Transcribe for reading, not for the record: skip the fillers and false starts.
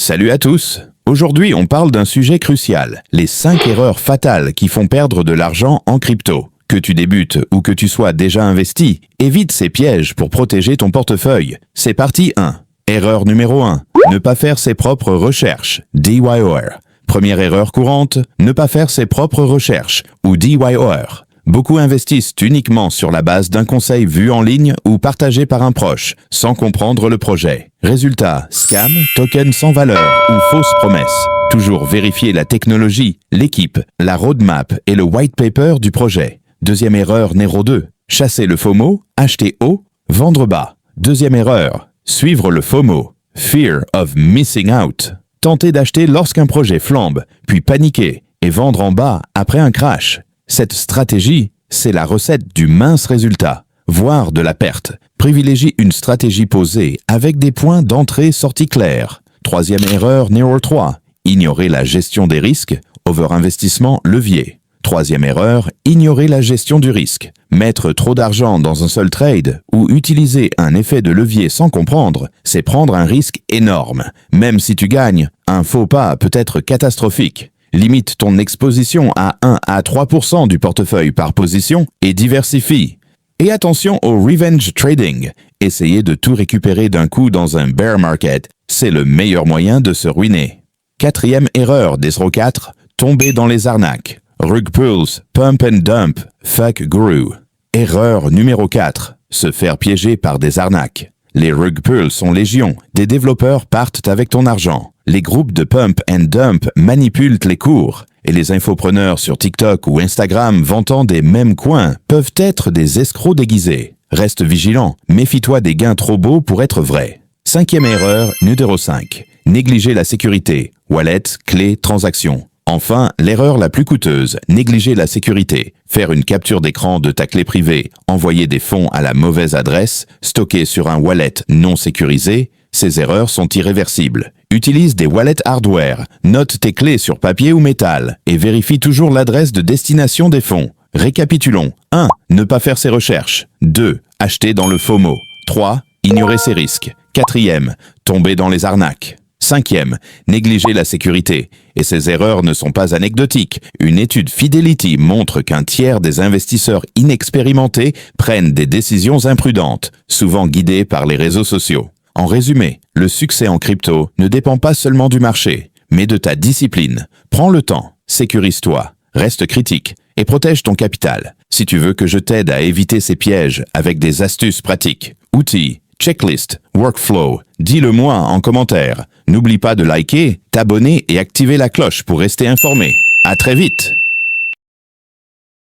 Salut à tous. Aujourd'hui, on parle d'un sujet crucial, les 5 erreurs fatales qui font perdre de l'argent en crypto. Que tu débutes ou que tu sois déjà investi, évite ces pièges pour protéger ton portefeuille. C'est parti 1. Erreur numéro 1. Ne pas faire ses propres recherches. DYOR. Première erreur courante, ne pas faire ses propres recherches, ou DYOR. Beaucoup investissent uniquement sur la base d'un conseil vu en ligne ou partagé par un proche, sans comprendre le projet. Résultat, scam, token sans valeur ou fausses promesses. Toujours vérifier la technologie, l'équipe, la roadmap et le white paper du projet. Deuxième erreur numéro 2. Chasser le FOMO, acheter haut, vendre bas. Deuxième erreur. Suivre le FOMO, Fear of Missing Out. Tenter d'acheter lorsqu'un projet flambe, puis paniquer et vendre en bas après un crash. Cette stratégie, c'est la recette du mince résultat, voire de la perte. Privilégie une stratégie posée avec des points d'entrée-sortie clairs. Troisième erreur numéro 3. Ignorer la gestion des risques, over-investissement levier. Troisième erreur, ignorer la gestion du risque. Mettre trop d'argent dans un seul trade ou utiliser un effet de levier sans comprendre, c'est prendre un risque énorme. Même si tu gagnes, un faux pas peut être catastrophique. Limite ton exposition à 1 à 3% du portefeuille par position et diversifie. Et attention au revenge trading. Essayer de tout récupérer d'un coup dans un bear market, c'est le meilleur moyen de se ruiner. Quatrième erreur des 4, tomber dans les arnaques. Rug pulls, pump and dump, fuck guru. Erreur numéro 4, se faire piéger par des arnaques. Les rug pulls sont légion, des développeurs partent avec ton argent. Les groupes de pump and dump manipulent les cours et les infopreneurs sur TikTok ou Instagram vantant des mêmes coins peuvent être des escrocs déguisés. Reste vigilant, méfie-toi des gains trop beaux pour être vrais. Cinquième erreur, numéro 5. Négliger la sécurité, wallet, clé, transaction. Enfin, l'erreur la plus coûteuse, négliger la sécurité. Faire une capture d'écran de ta clé privée, envoyer des fonds à la mauvaise adresse, stocker sur un wallet non sécurisé, ces erreurs sont irréversibles. Utilise des wallets hardware, note tes clés sur papier ou métal et vérifie toujours l'adresse de destination des fonds. Récapitulons. 1. Ne pas faire ses recherches. 2. Acheter dans le FOMO. 3. Ignorer ses risques. 4e. Tomber dans les arnaques. 5e. Négliger la sécurité. Et ces erreurs ne sont pas anecdotiques. Une étude Fidelity montre qu'un tiers des investisseurs inexpérimentés prennent des décisions imprudentes, souvent guidées par les réseaux sociaux. En résumé, le succès en crypto ne dépend pas seulement du marché, mais de ta discipline. Prends le temps, sécurise-toi, reste critique et protège ton capital. Si tu veux que je t'aide à éviter ces pièges avec des astuces pratiques, outils, checklist, workflow, dis-le-moi en commentaire. N'oublie pas de liker, t'abonner et activer la cloche pour rester informé. À très vite!